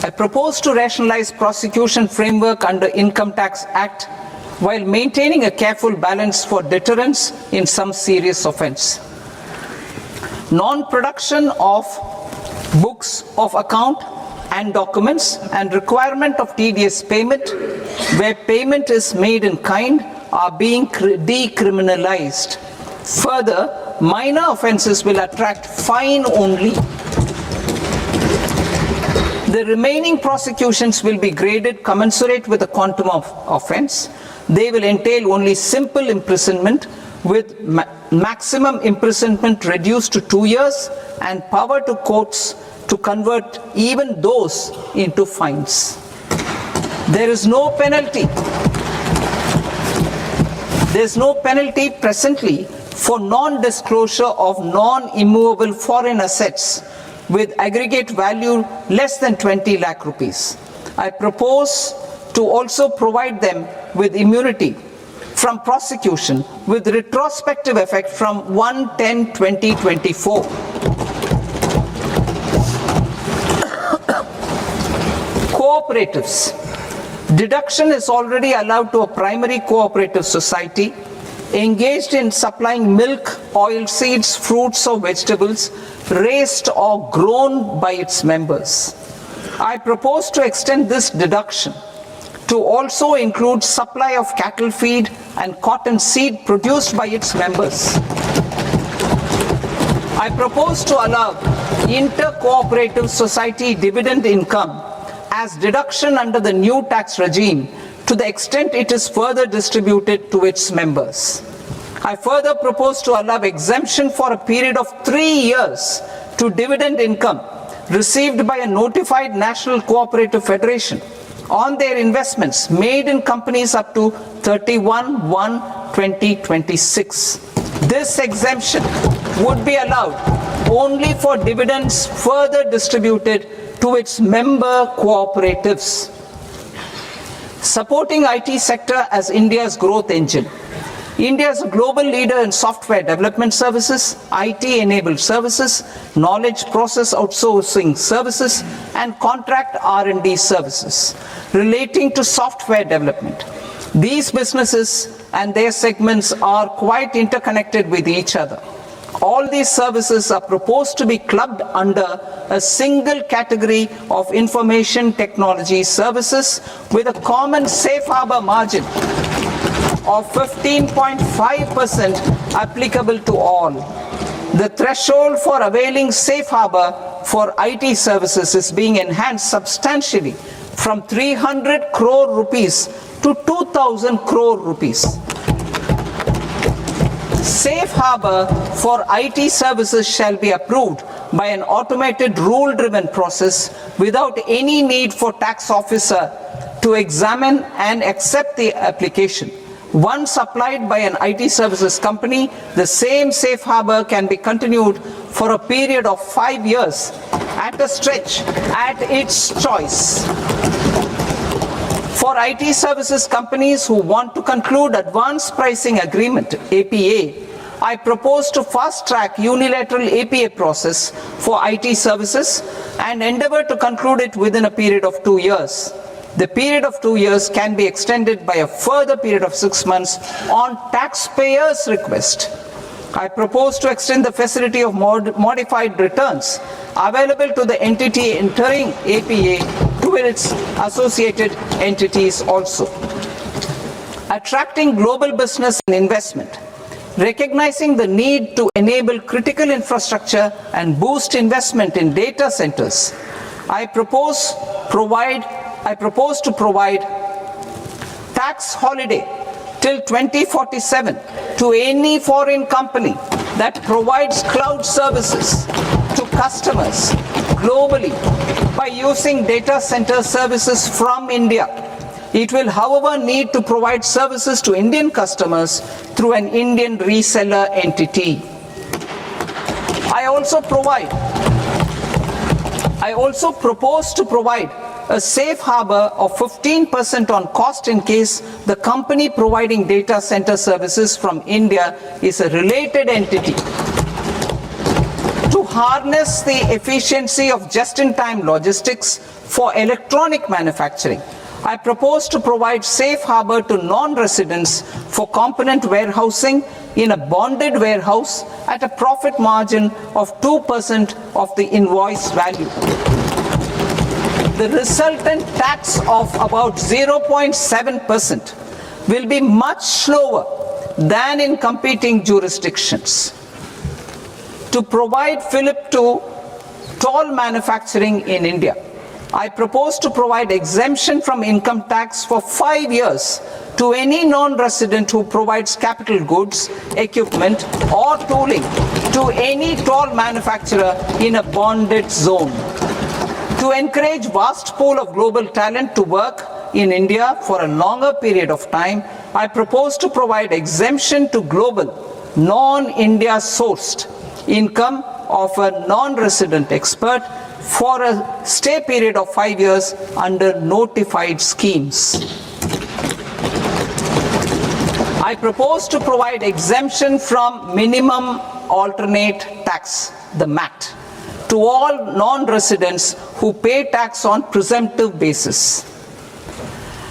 I propose to rationalize prosecution framework under Income Tax Act while maintaining a careful balance for deterrence in some serious offence. Non-production of books of account and documents and requirement of TDS payment where payment is made in kind are being decriminalized. Further, minor offences will attract fine only. The remaining prosecutions will be graded commensurate with the quantum of offence. They will entail only simple imprisonment with maximum imprisonment reduced to 2 years and power to courts to convert even those into fines. There is no penalty. There is no penalty presently for non-disclosure of non-immovable foreign assets with aggregate value less than 20 lakh rupees. I propose to also provide them with immunity from prosecution with retrospective effect from 1/10/2024. Cooperatives. Deduction is already allowed to a primary cooperative society engaged in supplying milk, oilseeds, fruits or vegetables raised or grown by its members. I propose to extend this deduction to also include supply of cattle feed and cotton seed produced by its members. I propose to allow inter-cooperative society dividend income as deduction under the new tax regime to the extent it is further distributed to its members. I further propose to allow exemption for a period of 3 years to dividend income received by a notified national cooperative federation on their investments made in companies up to 31/1/2026. This exemption would be allowed only for dividends further distributed to its member cooperatives. Supporting IT sector as India's growth engine. India is a global leader in software development services, IT-enabled services, knowledge process outsourcing services, and contract R&D services relating to software development. These businesses and their segments are quite interconnected with each other. All these services are proposed to be clubbed under a single category of information technology services with a common safe harbor margin of 15.5% applicable to all. The threshold for availing safe harbor for IT services is being enhanced substantially from 300 crore rupees to 2,000 crore rupees. Safe harbor for IT services shall be approved by an automated rule-driven process without any need for tax officer to examine and accept the application. Once applied by an IT services company, the same safe harbor can be continued for a period of 5 years at a stretch at its choice. For IT services companies who want to conclude advanced pricing agreement, APA, I propose to fast-track unilateral APA process for IT services and endeavor to conclude it within a period of 2 years. The period of 2 years can be extended by a further period of 6 months on taxpayers' request. I propose to extend the facility of modified returns available to the entity entering APA to its associated entities also. Attracting global business and investment. Recognizing the need to enable critical infrastructure and boost investment in data centers, I propose to provide tax holiday till 2047 to any foreign company that provides cloud services to customers globally by using data center services from India. It will, however, need to provide services to Indian customers through an Indian reseller entity. I also propose to provide a safe harbor of 15% on cost in case the company providing data center services from India is a related entity. To harness the efficiency of just-in-time logistics for electronic manufacturing, I propose to provide safe harbor to non-residents for component warehousing in a bonded warehouse at a profit margin of 2% of the invoice value. The resultant tax of about 0.7% will be much lower than in competing jurisdictions. To provide fillip to toll manufacturing in India, I propose to provide exemption from income tax for 5 years to any non-resident who provides capital goods, equipment or tooling to any toll manufacturer in a bonded zone. To encourage vast pool of global talent to work in India for a longer period of time, I propose to provide exemption to global, non-India sourced income of a non-resident expert for a stay period of 5 years under notified schemes. I propose to provide exemption from minimum alternate tax, the MAT, to all non-residents who pay tax on presumptive basis.